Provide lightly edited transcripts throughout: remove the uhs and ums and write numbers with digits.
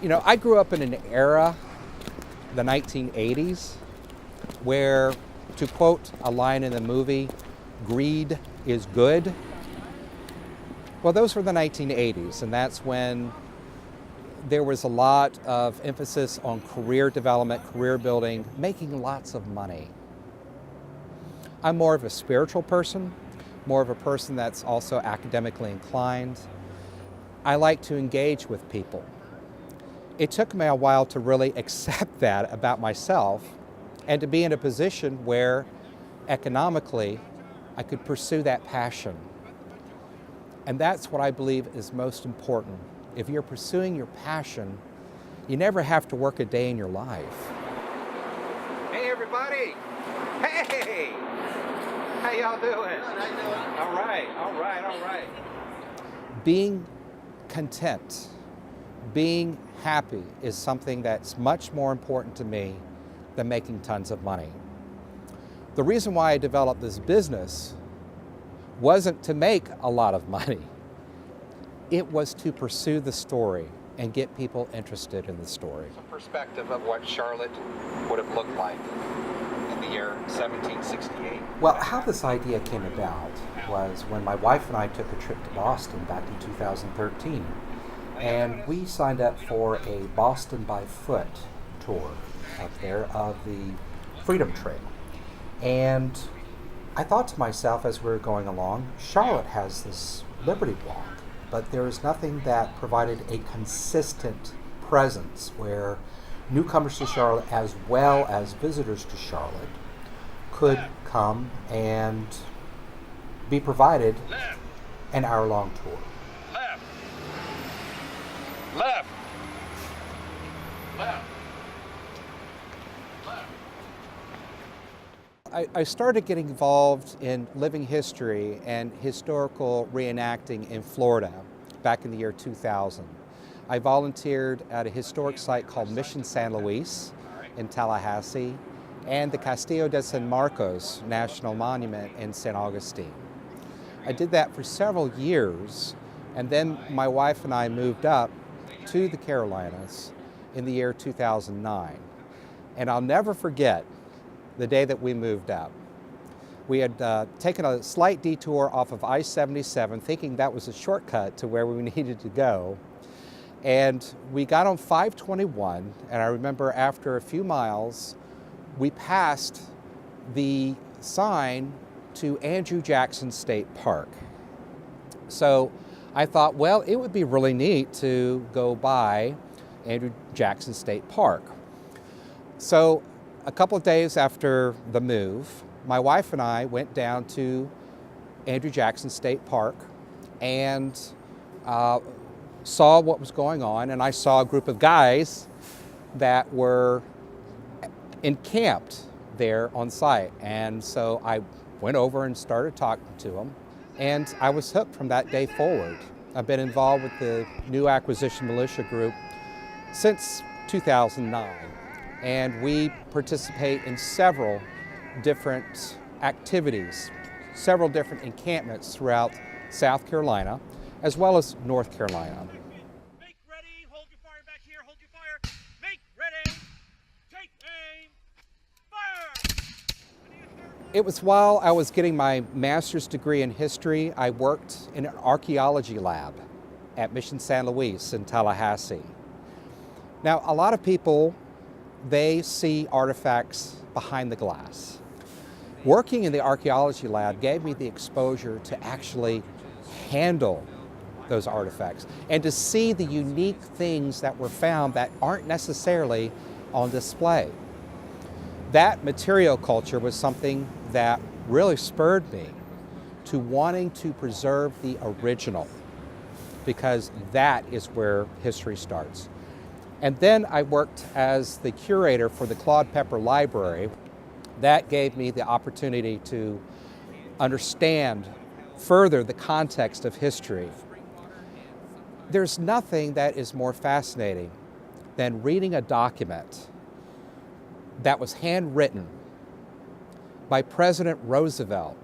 You know, I grew up in an era, the 1980s, where, to quote a line in the movie, greed is good. Well, those were the 1980s, and that's when there was a lot of emphasis on career development, career building, making lots of money. I'm more of a spiritual person, more of a person that's also academically inclined. I like to engage with people. It took me a while to really accept that about myself and to be in a position where economically I could pursue that passion. And that's what I believe is most important. If you're pursuing your passion, you never have to work a day in your life. Hey everybody! Hey! How y'all doing? Good, how you doing? All right. Being content, being happy is something that's much more important to me than making tons of money. The reason why I developed this business wasn't to make a lot of money. It was to pursue the story and get people interested in the story. Some perspective of what Charlotte would have looked like in the year 1768. Well, how this idea came about was when my wife and I took a trip to Boston back in 2013. And we signed up for a Boston by foot tour up there of the Freedom Trail. And I thought to myself as we were going along, Charlotte has this Liberty Walk, but there is nothing that provided a consistent presence where newcomers to Charlotte as well as visitors to Charlotte could come and be provided an hour-long tour. Left. I started getting involved in living history and historical reenacting in Florida back in the year 2000. I volunteered at a historic site called Mission San Luis in Tallahassee and the Castillo de San Marcos National Monument in St. Augustine. I did that for several years, and then my wife and I moved up to the Carolinas in the year 2009. And I'll never forget the day that we moved up. We had taken a slight detour off of I-77, thinking that was a shortcut to where we needed to go. And we got on 521, and I remember after a few miles, we passed the sign to Andrew Jackson State Park. So I thought, well, it would be really neat to go by Andrew Jackson State Park. So a couple of days after the move, my wife and I went down to Andrew Jackson State Park and saw what was going on, and I saw a group of guys that were encamped there on site. And so I went over and started talking to them, and I was hooked from that day forward. I've been involved with the New Acquisition Militia Group since 2009, and we participate in several different activities, several different encampments throughout South Carolina, as well as North Carolina. Make ready, hold your fire back here, hold your fire. Make ready, take aim, fire! It was while I was getting my master's degree in history, I worked in an archaeology lab at Mission San Luis in Tallahassee. Now, a lot of people, they see artifacts behind the glass. Working in the archaeology lab gave me the exposure to actually handle those artifacts and to see the unique things that were found that aren't necessarily on display. That material culture was something that really spurred me to wanting to preserve the original, because that is where history starts. And then I worked as the curator for the Claude Pepper Library. That gave me the opportunity to understand further the context of history. There's nothing that is more fascinating than reading a document that was handwritten by President Roosevelt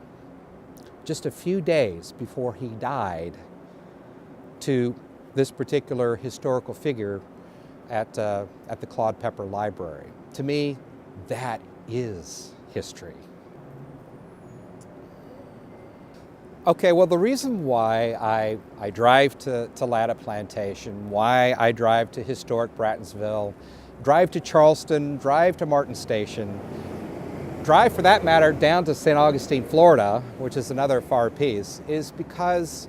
just a few days before he died to this particular historical figure, at the Claude Pepper Library. To me, that is history. Okay, well, the reason why I drive to Latta Plantation, why I drive to historic Brattonsville, drive to Charleston, drive to Martin Station, drive for that matter down to St. Augustine, Florida, which is another far piece, is because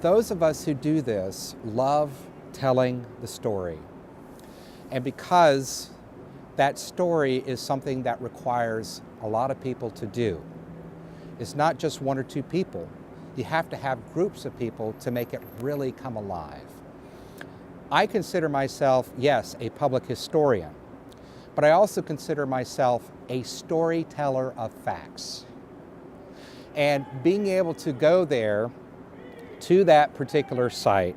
those of us who do this love telling the story. And because that story is something that requires a lot of people to do. It's not just one or two people. You have to have groups of people to make it really come alive. I consider myself, yes, a public historian, but I also consider myself a storyteller of facts. And being able to go there to that particular site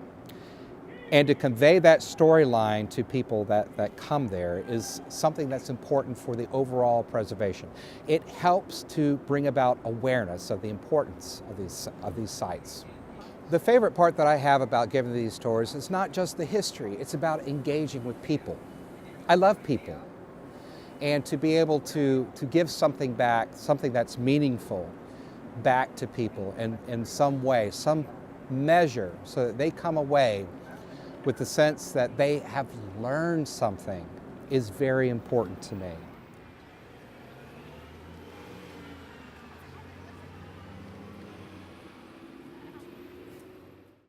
and to convey that storyline to people that come there is something that's important for the overall preservation. It helps to bring about awareness of the importance of these sites. The favorite part that I have about giving these tours is not just the history, it's about engaging with people. I love people. And to be able to give something back, something that's meaningful back to people in some way, some measure, so that they come away with the sense that they have learned something is very important to me.